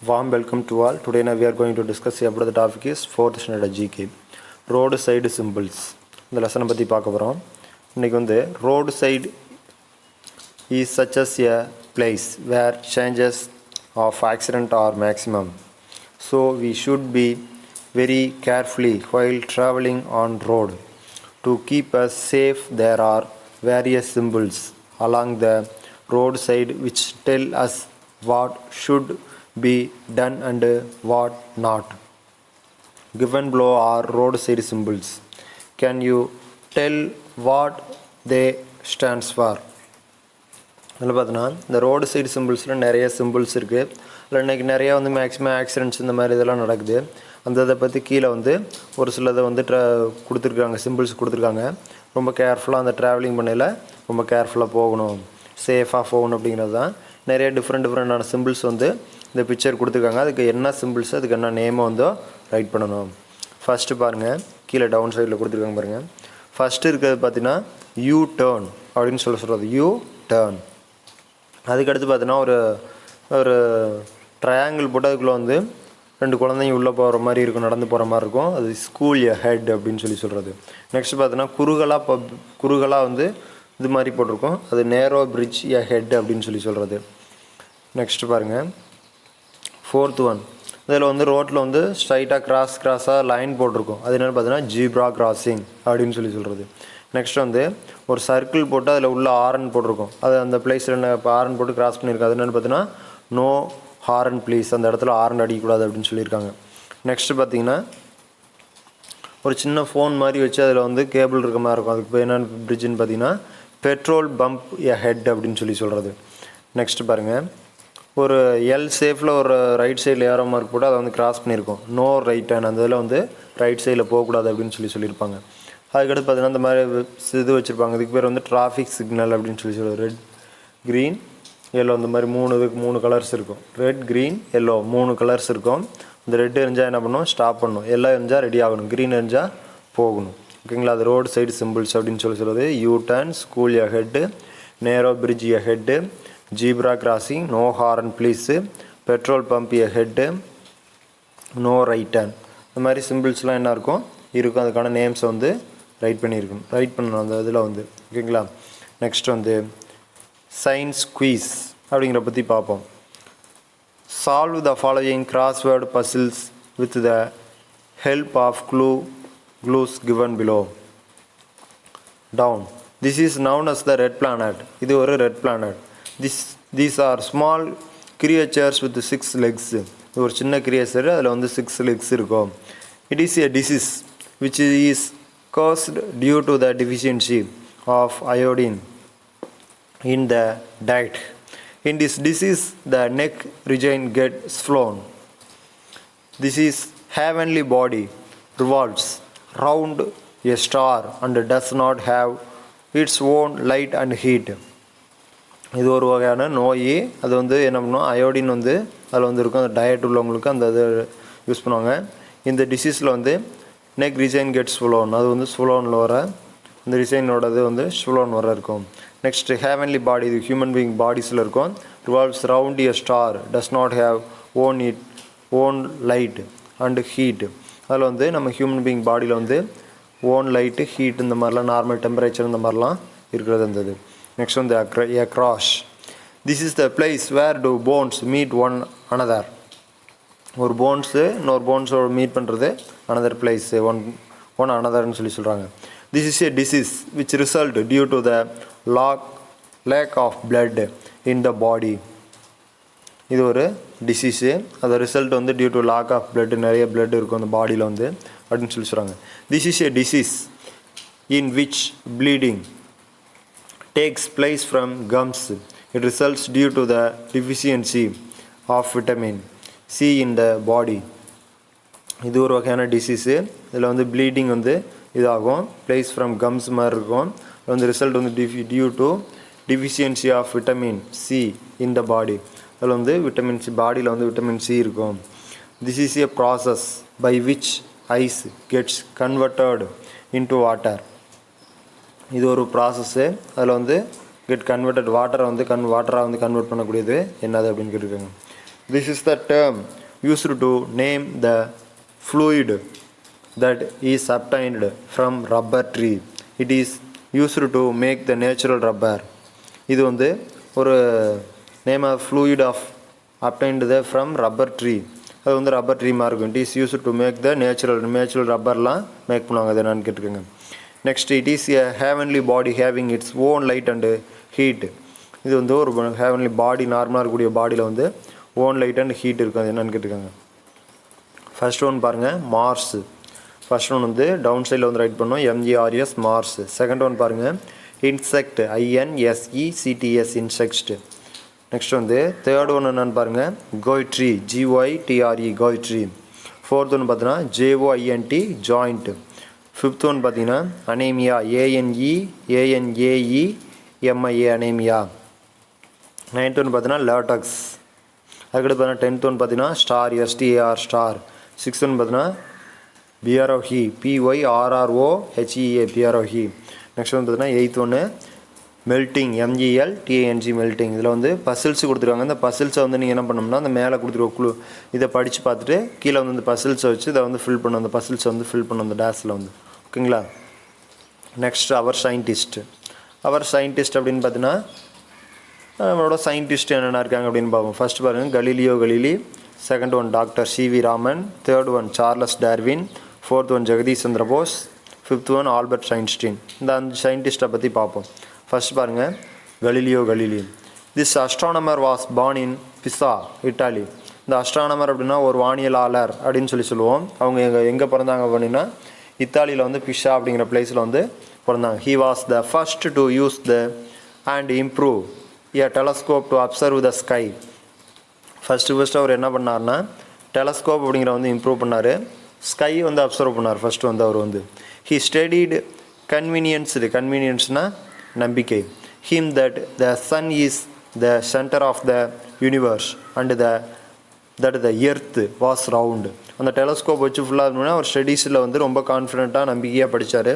Warm welcome to all. Today now we are going to discuss about the topic is 4th standard GK. Road side symbols. இந்த லெசனை பற்றி பார்க்க போகிறோம். இன்றைக்கி வந்து road side is such as a place where chances of accident are maximum. So we should be very carefully while traveling on road. To keep us safe, there are various symbols along the roadside which tell us what should be done and what not. Given below are roadside symbols. Can you tell what they stands for? அதில் பார்த்தோன்னா இந்த road side சிம்பிள்ஸில் நிறைய symbols இருக்குது. அதில் இன்றைக்கி நிறையா வந்து maximum accidents இந்த மாதிரி இதெல்லாம் நடக்குது. அந்த இதை பற்றி கீழே வந்து ஒரு சிலதை வந்து கொடுத்துருக்காங்க, சிம்பிள்ஸ் கொடுத்துருக்காங்க. ரொம்ப கேர்ஃபுல்லாக அந்த ட்ராவலிங் பண்ணையில் ரொம்ப கேர்ஃபுல்லாக போகணும், சேஃபாக போகணும் அப்படிங்கிறது தான். நிறைய டிஃப்ரெண்ட்டான சிம்பிள்ஸ் வந்து இந்த பிக்சர் கொடுத்துருக்காங்க. அதுக்கு என்ன சிம்பிள்ஸ், அதுக்கு என்ன நேமை வந்து ரைட் பண்ணணும். ஃபஸ்ட்டு பாருங்கள், கீழே டவுன் சைடில் கொடுத்துருக்காங்க பாருங்கள். ஃபஸ்ட்டு இருக்கிறது பார்த்தீங்கன்னா யூ டேர்ன் அப்படின்னு சொல்கிறது, யூ டேர்ன். அதுக்கடுத்து பார்த்தீங்கன்னா ஒரு ட்ரையாங்கிள் போட்டு அதுக்குள்ளே வந்து ரெண்டு குழந்தைங்க உள்ளே போகிற மாதிரி இருக்கும், நடந்து போகிற மாதிரி இருக்கும். அது ஸ்கூல் எ ஹெட் அப்படின்னு சொல்கிறது. நெக்ஸ்ட் பார்த்தீங்கன்னா குறுகலாக வந்து இது மாதிரி போட்டிருக்கோம், அது நேரோ பிரிட்ஜ் எ ஹெட் அப்படின்னு சொல்கிறது. நெக்ஸ்ட்டு பாருங்கள், ஃபோர்த் ஒன். இதில் வந்து ரோட்டில் வந்து ஸ்ட்ரைட்டாக கிராஸாக லைன் போட்டிருக்கோம். அது என்னென்னு பார்த்தீங்கன்னா ஜீப்ரா கிராசிங் அப்படின்னு சொல்கிறது. நெக்ஸ்ட் வந்து ஒரு சர்க்கிள் போட்டு அதில் உள்ள ஆரன் போட்டிருக்கோம். அது அந்த பிளேஸில் என்ன இப்போ ஆரன் போட்டு கிராஸ் பண்ணியிருக்கோம். அது என்னென்னு பார்த்தீங்கன்னா நோ ஹாரன் ப்ளீஸ், அந்த இடத்துல ஹாரன் அடிக்கக்கூடாது அப்படின்னு சொல்லியிருக்காங்க. நெக்ஸ்ட்டு பார்த்தீங்கன்னா ஒரு சின்ன ஃபோன் மாதிரி வச்சு அதில் வந்து கேபிள் இருக்க மாதிரி இருக்கும். அதுக்கு இப்போ என்னென்னு பிரிட்ஜுன்னு பார்த்தீங்கன்னா பெட்ரோல் பம்ப் எ ஹெட் அப்படின்னு சொல்கிறது. நெக்ஸ்ட்டு பாருங்கள், ஒரு எல் ஷேப்பில் ஒரு ரைட் சைடில் ஏரோ மார்க் போட்டு அதை வந்து கிராஸ் பண்ணியிருக்கோம். நோ ரைட் ஹேண்ட், அந்த இதில் வந்து ரைட் சைடில் போகக்கூடாது அப்படின்னு சொல்லியிருப்பாங்க. அதுக்கடுத்து பார்த்தீங்கன்னா இந்த மாதிரி இது வச்சுருப்பாங்க. இதுக்கு பேர் வந்து டிராஃபிக் சிக்னல் அப்படின்னு சொல்லுவோம். ரெட், க்ரீன், எல்லோ, இந்த மாதிரி மூணு கலர்ஸ் இருக்கும். ரெட், க்ரீன், எல்லோ 3 கலர்ஸ் இருக்கும். இந்த ரெட் எரிஞ்சால் என்ன பண்ணணும், ஸ்டாப் பண்ணணும். எல்லோ எரிஞ்சால் ரெடி ஆகணும், க்ரீன் எரிஞ்சால் போகணும். ஓகேங்களா? அது ரோடு சைடு சிம்பிள்ஸ் அப்படின்னு சொல்கிறது. U turn, school ahead, narrow bridge ahead, zebra crossing, no horn please, petrol pump ahead, no right turn. இந்த மாதிரி சிம்பிள்ஸ்லாம் என்ன இருக்கும். அதுக்கான நேம்ஸை வந்து ரைட் பண்ணணும் அந்த இதில் வந்து. ஓகேங்களா? நெக்ஸ்ட் வந்து சயின்ஸ் குவீஸ் அப்படிங்கிற பற்றி பார்ப்போம். Solve the following crossword puzzles with the help of clues given below. Down. This is known as the red planet. இது ஒரு red planet. These are small creatures with 6 legs. இது ஒரு சின்ன creature, அதில் வந்து 6 legs இருக்கும். It is a disease which is caused due to the deficiency of iodine in the diet. In this disease, the neck region gets swollen. This is heavenly body revolves round a star and does not have its own light and heat. இது ஒரு வகையான நோய். அது வந்து என்ன பண்ணுவோம், iodine வந்து அதில் வந்து இருக்கும். அந்த டயட் உள்ளவங்களுக்கு அந்த இது யூஸ் பண்ணுவாங்க. இந்த டிசீஸில் வந்து நெக் ரிசைன் கெட்ஸ் ஸ்வலோன், அது வந்து ஸ்வலோனில் வர இந்த ரிசைனோடது வந்து ஸ்வலோன் வர இருக்கும். நெக்ஸ்ட் ஹேவன்லி பாடி, இது ஹியூமன் பீயிங் பாடிஸில் இருக்கும். Revolves round a star, does not have own light and heat. அதில் வந்து நம்ம ஹியூமன் பீயிங் பாடியில் வந்து ஓன் லைட்டு, ஹீட், இந்த மாதிரிலாம் நார்மல் டெம்பரேச்சர் இந்த மாதிரிலாம் இருக்கிறது இருந்தது. நெக்ஸ்ட் வந்து a crash. This is the place where two bones meet one another. ஒரு போன்ஸு இன்னொரு போன்ஸோட மீட் பண்ணுறது அனதர் பிளேஸ், ஒன் அனதர்னு சொல்கிறாங்க. This is a disease which result due to the lack of blood in the body. இது ஒரு disease, அது result வந்து due to lack of blood, நிறைய பிளட் இருக்கும் அந்த பாடியில் வந்து அப்படின்னு சொல்கிறாங்க. This is a disease in which bleeding takes place from gums. It results due to the deficiency of vitamin C in the body. இது ஒரு வகையான டிசீஸு. இதில் வந்து ப்ளீடிங் வந்து இதாகும், பிளேஸ் ஃப்ரம் கம்ஸ் மாதிரி இருக்கும். வந்து ரிசல்ட் வந்து due to deficiency of vitamin C in the body. அதில் வந்து விட்டமின் சி, பாடியில் வந்து விட்டமின் சி இருக்கும். This is a process by which ice gets converted into water. இது ஒரு ப்ராசஸ்ஸு. அதில் வந்து கெட் கன்வெர்டட் வாட்டரை வந்து வாட்டராக வந்து கன்வெர்ட் பண்ணக்கூடியது என்னது அப்படின்னு கேட்டிருக்காங்க. This is the term used to name the fluid that is obtained from rubber tree. It is used to make the natural rubber. இது வந்து ஒரு name of fluid of obtained from rubber tree. அது வந்து rubber tree மாதிரி இருக்கும். It is use to make the natural ரப்பர்லாம் make பண்ணுவாங்க. அது என்னன்னு கேட்டுருக்கேங்க. Next it is a heavenly body having its own light and heat. இது வந்து ஒரு ஹேவன்லி பாடி, நார்மலாக இருக்கக்கூடிய பாடியில் வந்து ஓன் லைட் அண்ட் ஹீட் இருக்கும். அது என்னன்னு கேட்டுருக்காங்க. ஃபர்ஸ்ட் ஒன் பாருங்கள், மார்ஸ். ஃபர்ஸ்ட் ஒன் வந்து டவுன் சைடில் வந்து ரைட் பண்ணோம், எம்ஜிஆர்எஸ் மார்ஸ். செகண்ட் ஒன் பாருங்கள், இன்செக்ட், INSECTS இன்செக்ட். நெக்ஸ்ட் வந்து தேர்ட் ஒன் என்னென்னு பாருங்கள், கோய்ட்ரி, GYTRE கோய்ட்ரி. ஃபோர்த் ஒன்று பார்த்தீங்கன்னா JOINT ஜாயிண்ட். ஃபிஃப்த் ஒன் பார்த்தீங்கன்னா அனேமியா, ANEANAEMIA அனேமியா. நைன்த் ஒன்று பார்த்தீங்கன்னா லேட்டக்ஸ். அதுக்கடுத்து பார்த்தீங்கன்னா டென்த் ஒன்று பார்த்தீங்கன்னா ஸ்டார், STAR ஸ்டார். சிக்ஸ்த் ஒன்று பார்த்தீங்கன்னா பிஆர்ஓஹி, PYRROHEA பிஆர்ஓஹி. நெக்ஸ்ட் வந்து பார்த்தீங்கன்னா எயித் ஒன்று மெல்ட்டிங், MELTING மெல்ட்டிங். இதில் வந்து பசில்ஸ் கொடுத்துருக்காங்க. இந்த பசில்ஸை வந்து நீங்கள் என்ன பண்ணோம்னா அந்த மேலே கொடுத்துருக்க குழு இதை படித்து பார்த்துட்டு கீழே வந்து இந்த பசில்ஸை வச்சு இதை வந்து ஃபில் பண்ணணும். அந்த பசில்ஸை வந்து ஃபில் பண்ணணும் அந்த டேஸில் வந்து. ஓகேங்களா. நெக்ஸ்ட் அவர் சயின்டிஸ்ட். அவர் சயின்டிஸ்ட் அப்படின்னு பார்த்தீங்கன்னா நம்மளோட சயின்டிஸ்ட் என்னென்ன இருக்காங்க அப்படின்னு பார்ப்போம். ஃபர்ஸ்ட் பாருங்கள், Galileo Galilei. Second one doctor CV Raman. Third one Charles Darwin. Fourth one Jagadish Chandra Bose. Fifth one Albert Einstein. இந்த 5 சயின்டிஸ்ட்டை பற்றி பார்ப்போம். ஃபர்ஸ்ட் பாருங்கள், Galileo Galilei. This astronomer was born in Pisa, Italy. இந்த அஸ்ட்ரானமர் அப்படின்னா ஒரு வானியலாளர் அப்படின்னு சொல்லுவோம். அவங்க எங்கே பிறந்தாங்க அப்படின்னா இத்தாலியில் வந்து பிஷா அப்படிங்கிற பிளேஸில் வந்து பிறந்தாங்க. He was the first to use the and improve a telescope to observe the sky. First அவர் என்ன பண்ணார்னா டெலஸ்கோப் அப்படிங்கிற வந்து இம்ப்ரூவ் பண்ணார். ஸ்கை வந்து அப்சர்வ் பண்ணார் ஃபஸ்ட்டு வந்து அவர் வந்து. ஹி ஸ்டடிடு கன்வீனியன்ஸ்னால் நம்பிக்கை. Him that the sun is the centre of the universe and that the earth was round. அந்த டெலஸ்கோப் வச்சு ஃபுல்லாக இருந்தோம்னா அவர் ஸ்டடீஸில் வந்து ரொம்ப கான்ஃபிடென்ட்டாக நம்பிக்கையாக படித்தார்.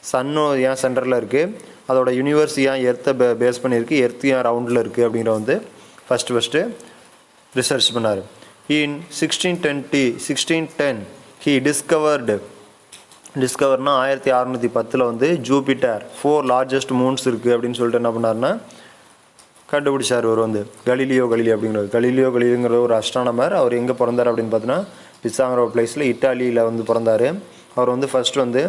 சன்னும் ஏன் சென்டரில் இருக்குது, அதோட யூனிவர்ஸ் ஏன் எர்த்தை பேஸ் பண்ணியிருக்கு, எர்த் ஏன் ரவுண்டில் இருக்குது அப்படிங்கிற வந்து ஃபஸ்ட்டு ரிசர்ச் பண்ணார். இன் 1610 ஹி டிஸ்கவர்னா 1610 வந்து ஜூபிட்டர் 4 லார்ஜஸ்ட் மூன்ஸ் இருக்குது அப்படின்னு சொல்லிட்டு என்ன பண்ணார்னா கண்டுபிடிச்சார். அவர் வந்து கலீலியோ அப்படிங்கிறது. கலீலியோ கலீலிங்கிற ஒரு அஸ்ட்ரானமர். அவர் எங்கே பிறந்தார் அப்படின்னு பார்த்தீங்கன்னா பிசாங்கிற ஒரு பிளேஸில் இட்டாலியில் வந்து பிறந்தார். அவர் வந்து ஃபஸ்ட்டு வந்து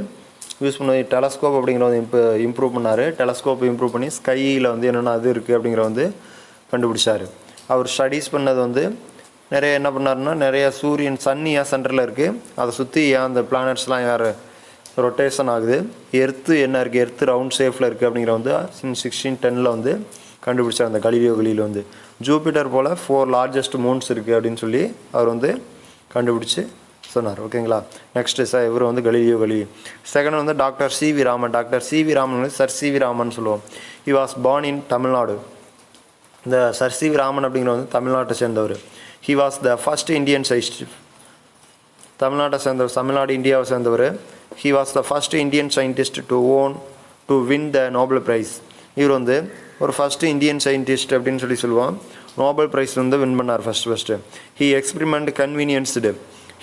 யூஸ் பண்ண டெலஸ்கோப் அப்படிங்கிற வந்து இம்ப்ரூவ் பண்ணார். டெலஸ்கோப் இம்ப்ரூவ் பண்ணி ஸ்கையில் வந்து என்னென்ன அது இருக்குது அப்படிங்கிற வந்து கண்டுபிடிச்சார். அவர் ஸ்டடீஸ் பண்ணது வந்து நிறைய என்ன பண்ணாருன்னா நிறைய சூரியன் சன்னி ஏன் சென்டரில் இருக்குது, அதை சுற்றி ஏன் அந்த பிளானட்ஸ்லாம் யார் ரொட்டேஷன் ஆகுது, எர்த்து என்ன இருக்குது, எர்த்து ரவுண்ட் ஷேஃபில் இருக்குது அப்படிங்கிற வந்து 1610 வந்து கண்டுபிடிச்சார் அந்த கலீலியோ வந்து. ஜூபிட்டர் போல் 4 லார்ஜஸ்ட் மூன்ஸ் இருக்குது அப்படின்னு சொல்லி அவர் வந்து கண்டுபிடிச்சி சொன்னார். ஓகேங்களா. நெக்ஸ்ட்டு இவர் வந்து கலீலியோ. செகண்ட் வந்து doctor CV Raman. Doctor CV Raman வந்து சர் CV ராமன் சொல்லுவோம். He was born in Tamil Nadu. இந்த சர் CV ராமன் அப்படிங்கிற வந்து தமிழ்நாட்டை சேர்ந்தவர். He was the first Indian scientist. Tamil Nadu இந்தியாவை சேர்ந்தவர். He was the first Indian scientist to win the Nobel prize. இவர் வந்து ஒரு ஃபஸ்ட்டு இந்தியன் சயின்டிஸ்ட் அப்படின்னு சொல்லுவோம். நோபல் ப்ரைஸ் வந்து வின் பண்ணார் first. He experiment convinced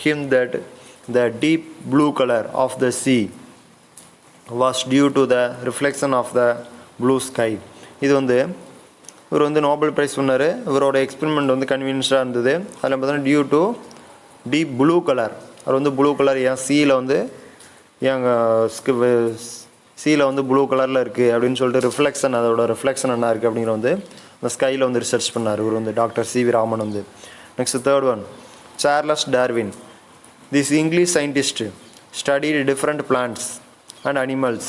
him that the deep blue color of the sea was due to the reflection of the blue sky. இது வந்து இவர் வந்து நோபல் ப்ரைஸ் பண்ணார். இவரோட எக்ஸ்பெரிமெண்ட் வந்து கன்வீனியன்ஸாக இருந்தது. அதில் பார்த்தீங்கன்னா due to deep blue colour. அவர் வந்து ப்ளூ கலர் ஏன் சீயில் வந்து சீயில் வந்து ப்ளூ கலரில் இருக்குது அப்படின்னு சொல்லிட்டு ரிஃப்ளெக்ஷன், அதோட ரிஃப்ளெக்ஷன் என்ன இருக்குது அப்படிங்கிற வந்து அந்த ஸ்கையில் வந்து ரிசர்ச் பண்ணார் இவர் வந்து டாக்டர் CV ராமன் வந்து. Next third one Charles Darwin. This English scientist studied different plants and animals.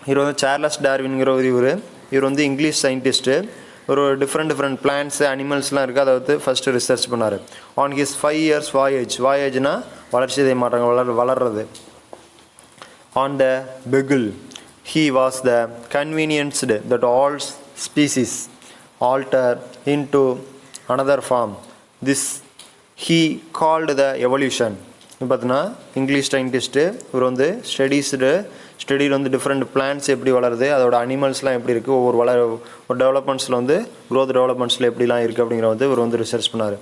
இவர் வந்து சார்லஸ் டார்வின்கிற இவர் வந்து இங்கிலீஷ் சயின்டிஸ்ட்டு. ஒரு டிஃப்ரெண்ட் பிளான்ட்ஸ் அனிமல்ஸ்லாம் இருக்குது, அதை வந்து ஃபஸ்ட்டு ரிசர்ச் பண்ணார். ஆன் ஹிஸ் 5 years வாயேஜ்னா வளர்ச்சிதை மாற்றங்கள் வளர்றது. On the Beagle he was the convinced that all species alter into another form. This he called the evolution. பார்த்தீங்கன்னா இங்கிலீஷ் சயின்டிஸ்ட்டு இவர் வந்து ஸ்டடியில் வந்து டிஃப்ரெண்ட் பிளான்ட்ஸ் எப்படி வளருது, அதோட அனிமல்ஸ்லாம் எப்படி இருக்குது, ஒரு டெவலப்மெண்ட்ஸில் வந்து க்ரோத் டெவலப்மெண்ட்ஸில் எப்படிலாம் இருக்குது அப்படிங்கிற வந்து இவர் வந்து ரிசர்ச் பண்ணார்.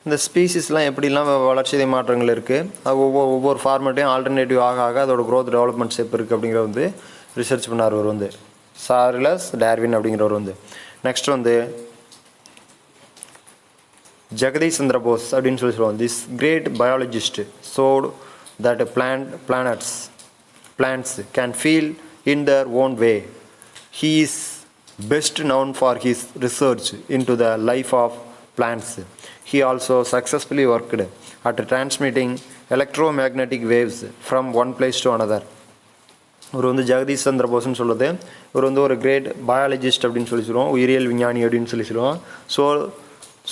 இந்த ஸ்பீசிஸ்லாம் எப்படிலாம் வளர்ச்சி மாற்றங்கள் இருக்குது, அது ஒவ்வொரு ஃபார்மேட்டையும் ஆல்டர்னேட்டிவ் ஆக அதோட க்ரோத் டெவலப்மெண்ட்ஸ் எப்போ இருக்குது அப்படிங்கிற வந்து ரிசர்ச் பண்ணார் இவர் வந்து சார்லஸ் டார்வின் அப்படிங்கிறவர் வந்து. நெக்ஸ்ட் வந்து ஜெகதீஷ் சந்திர போஸ் அப்படின்னு சொல்லுவோம். This great biologist showed that plants can feel in their own way. He is best known for his research into the life of plants. He also successfully worked at transmitting electromagnetic waves from one place to another. இவர் வந்து ஜெகதீஷ் சந்திர போஸ்ன்னு சொல்லுது. இவர் வந்து ஒரு great biologist அப்படின்னு சொல்லி சொல்லுவோம், உயிரியல் விஞ்ஞானி அப்படின்னு சொல்லி சொல்லுவோம்.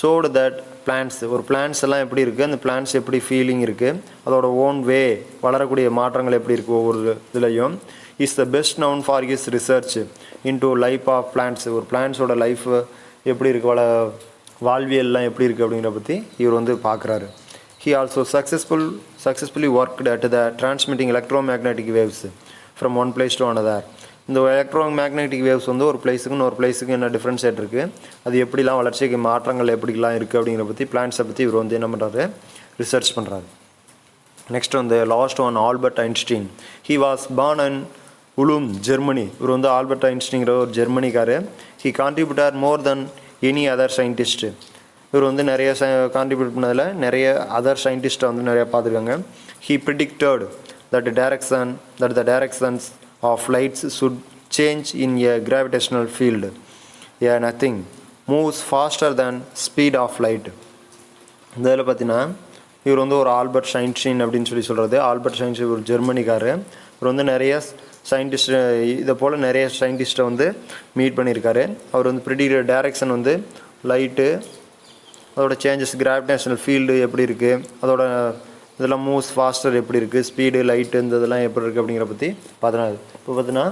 ஷோடு தட் பிளான்ட்ஸ், ஒரு பிளான்ட்ஸ் எல்லாம் எப்படி இருக்குது, அந்த பிளான்ட்ஸ் எப்படி ஃபீலிங் இருக்குது, அதோட ஓன் வே வளரக்கூடிய மாற்றங்கள் எப்படி இருக்குது ஒவ்வொரு இதுலையும். Is the best known for his research into life of plants. ஒரு பிளான்ட்ஸோட லைஃப் எப்படி இருக்குது, வாழ்வியல்லாம் எப்படி இருக்குது அப்படிங்கிற பற்றி இவர் வந்து பார்க்குறாரு. He also successfully worked at the transmitting electromagnetic waves from one place to another. இந்த எலக்ட்ரோமேக்னெட்டிக் வேவ்ஸ் வந்து ஒரு பிளேஸுக்கு என்ன டிஃப்ரென்ஸ் இருக்குது, அது எப்படிலாம் வளர்ச்சிக்கு மாற்றங்கள் எப்படிலாம் இருக்குது அப்படிங்கிற பற்றி பிளான்ட்ஸை பற்றி இவர் வந்து என்ன பண்ணுறாரு, ரிசர்ச் பண்ணுறாரு. நெக்ஸ்ட் வந்து last one Albert Einstein. He was born in Ulm, Germany. இவர் வந்து ஆல்பர்ட் ஐன்ஸ்டீன்கிற ஒரு ஜெர்மனிக்காரு. He contributor more than any other scientist. இவர் வந்து நிறைய கான்ட்ரிபியூட் பண்ணதில் நிறைய அதர் சயின்டிஸ்ட்டை வந்து நிறைய பார்த்துருக்காங்க. He predicted that the directions of lights should change in a gravitational field. Nothing moves faster than speed of light. இதில் பார்த்தீங்கன்னா இவர் வந்து ஒரு ஆல்பர்ட் ஐன்ஸ்டீன் அப்படின்னு சொல்லி சொல்கிறது. ஆல்பர்ட் ஐன்ஸ்டீன் ஒரு ஜெர்மனிக்காரு. இவர் வந்து நிறைய சயின்டிஸ்ட் இதை போல் நிறைய சயின்டிஸ்ட்டை வந்து மீட் பண்ணியிருக்காரு. அவர் வந்து ப்ரிடிக்டட் டைரக்ஷன் வந்து லைட்டு, அதோட சேஞ்சஸ், கிராவிடேஷனல் ஃபீல்டு எப்படி இருக்குது, அதோட இதெல்லாம் மூவ்ஸ் ஃபாஸ்டர் எப்படி இருக்குது, ஸ்பீடு, லைட்டு, இந்த இதெல்லாம் எப்படி இருக்குது அப்படிங்கிற பற்றி பார்த்தனாது. இப்போ பார்த்தீங்கன்னா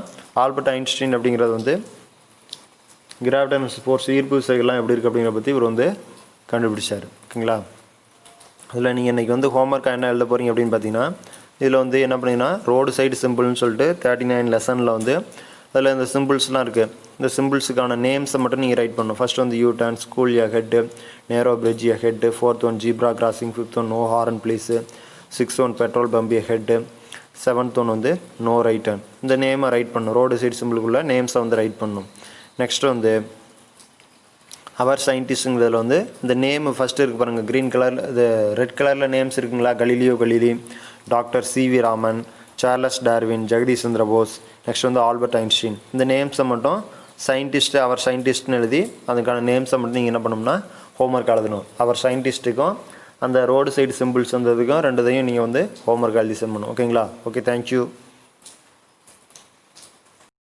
ஆல்பர்ட் ஐன்ஸ்டீன் அப்படிங்கிறது வந்து கிராவிடேஷனல் ஃபோர்ஸ், ஈர்ப்பு விசைகள்லாம் எப்படி இருக்குது அப்படிங்கிற பற்றி இவர் வந்து கண்டுபிடிச்சார். ஓகேங்களா? அதில் நீங்கள் இன்றைக்கி வந்து ஹோம்ஒர்க்காக என்ன எழுத போகிறீங்க அப்படின்னு பார்த்தீங்கன்னா, இதில் வந்து என்ன பண்ணிங்கன்னா ரோடு சைடு சிம்பிள்னு சொல்லிட்டு 39 லெசனில் வந்து அதில் இந்த சிம்பிள்ஸ்லாம் இருக்குது. இந்த சிம்பிள்ஸுக்கான நேம்ஸை மட்டும் நீங்கள் ரைட் பண்ணணும். ஃபஸ்ட் வந்து U turn, school ahead, narrow bridge ahead, 4th one zebra crossing, 5th one no horn please, 6th one petrol pump ahead, 7th one வந்து நோ ரைட் டர்ன். இந்த நேமை right பண்ணணும். Road side சிம்பிளுக்குள்ளே நேம்ஸை வந்து right பண்ணணும். Next வந்து அவர் சயின்டிஸ்ட்டுங்கிறதுல வந்து இந்த name first இருக்குது பாருங்கள், க்ரீன் கலரில், இது ரெட் கலரில் நேம்ஸ் இருக்குங்களா, Galileo Galilei, doctor C V Raman, Charles Darwin, Jagadish Chandra Bose, next வந்து ஆல்பர்ட் ஐன்ஸ்டீன். இந்த நேம்ஸை மட்டும் சயின்டிஸ்ட்டு, அவர் சயின்டிஸ்ட்னு எழுதி அதுக்கான நேம்ஸை மட்டும் நீங்கள் என்ன பண்ணணும்னா ஹோம்ஒர்க் எழுதணும். அவர் சயின்டிஸ்ட்டுக்கும் அந்த ரோடு சைடு சிம்பிள்ஸ் வந்ததுக்கும் ரெண்டுத்தையும் நீங்கள் வந்து ஹோம்ஒர்க் எழுதி சென்ட் பண்ணணும். ஓகேங்களா? Okay, thank you.